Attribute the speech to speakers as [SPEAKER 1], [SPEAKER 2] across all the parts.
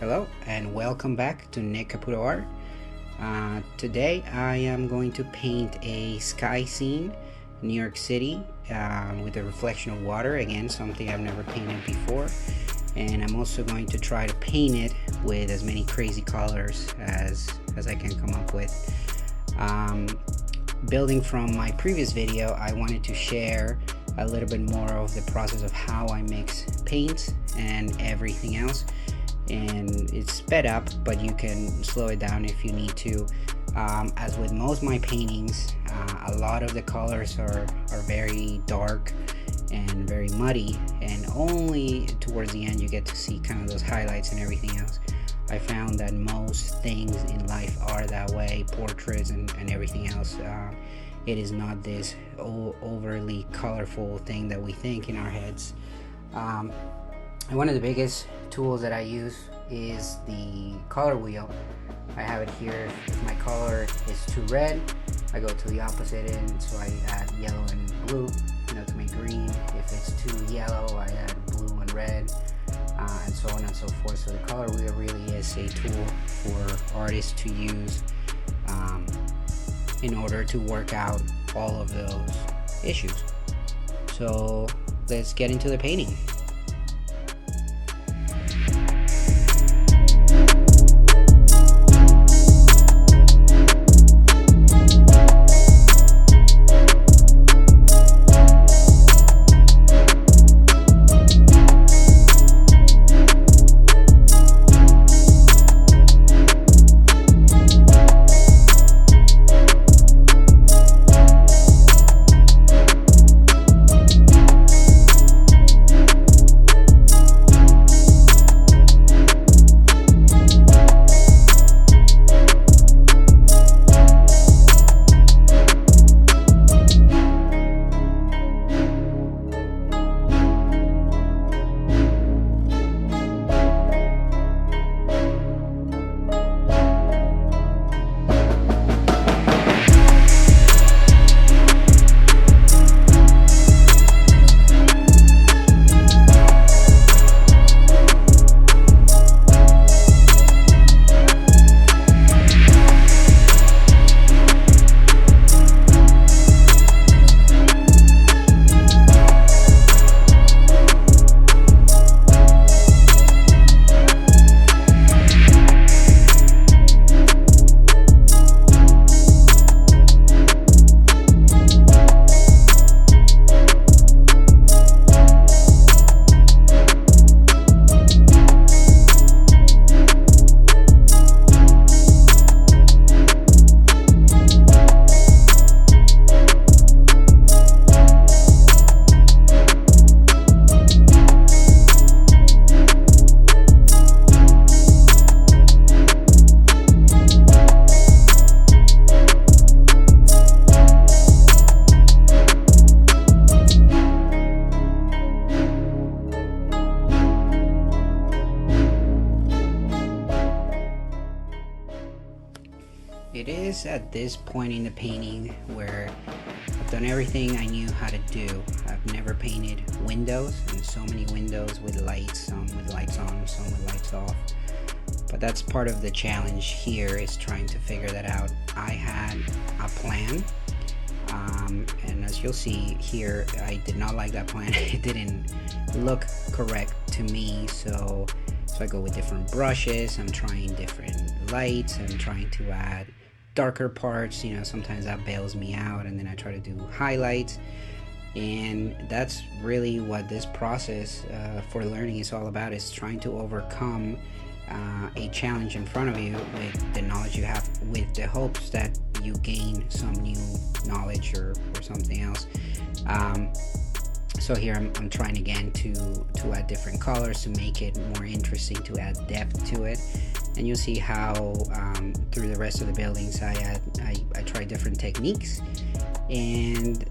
[SPEAKER 1] Hello and welcome back to Caputo Art. Today I am going to paint a sky scene in New York City with a reflection of water. Again, something I've never painted before, and I'm also going to try to paint it with as many crazy colors as I can come up with. Building from my previous video, I wanted to share a little bit more of the process of how I mix paints and everything else. And it's sped up, but you can slow it down if you need to. As with most of my paintings, a lot of the colors are very dark and very muddy, and only towards the end you get to see kind of those highlights and everything else. I found that most things in life are that way, portraits and everything else. It is not this overly colorful thing that we think in our heads. And one of the biggest tools that I use is the color wheel. I have it here. If my color is too red, I go to the opposite end, so I add yellow and blue, to make green. If it's too yellow, I add blue and red, and so on and so forth. So the color wheel really is a tool for artists to use in order to work out all of those issues. So let's get into the painting. It is at this point in the painting where I've done everything I knew how to do. I've never painted windows, and so many windows with lights, some with lights on, some with lights off. But that's part of the challenge here, is trying to figure that out. I had a plan, and as you'll see here, I did not like that plan. It didn't look correct to me, so I go with different brushes. I'm trying different lights. I'm trying to add darker parts. Sometimes that bails me out, and then I try to do highlights. And that's really what this process for learning is all about, is trying to overcome a challenge in front of you with the knowledge you have, with the hopes that you gain some new knowledge or something else. So here I'm trying again to add different colors to make it more interesting, to add depth to it. And you'll see how through the rest of the buildings I try different techniques, and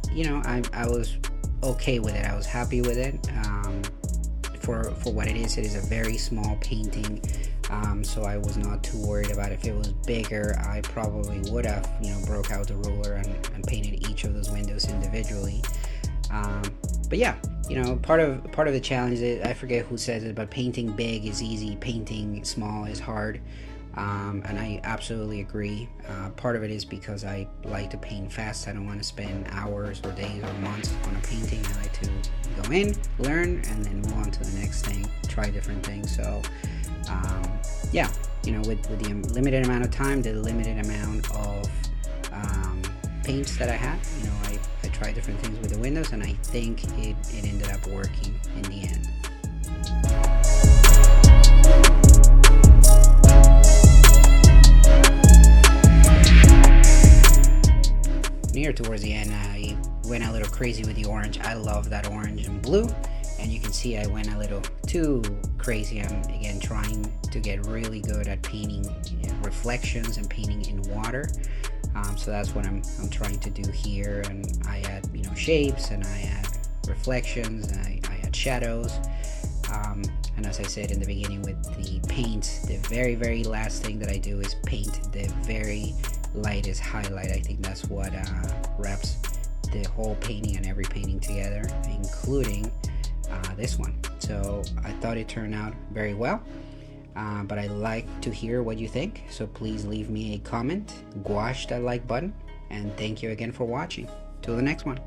[SPEAKER 1] I was okay with it. I was happy with it. For what it is a very small painting, so I was not too worried about it. If it was bigger, I probably would have broke out the ruler and painted each of those windows individually. But yeah, you know, part of the challenge is, I forget who says it, but painting big is easy, painting small is hard. And I absolutely agree. Part of it is because I like to paint fast. I don't want to spend hours or days or months on a painting. I like to go in, learn, and then move on to the next thing, try different things. So yeah, you know, with the limited amount of time, the limited amount of paints that I had, you know, I tried different things with the windows, and I think it ended up working in the end. Near towards the end, I went a little crazy with the orange. I love that orange and blue, and you can see I went a little too crazy. I'm again trying to get really good at painting reflections and painting in water. So that's what I'm trying to do here, and I add, you know, shapes, and I add reflections, and I add shadows. And as I said in the beginning with the paint, the very last thing that I do is paint the very lightest highlight. I think that's what wraps the whole painting and every painting together, including this one. So I thought it turned out very well, but I'd like to hear what you think, so please leave me a comment, gouache that like button, and thank you again for watching. Till the next one.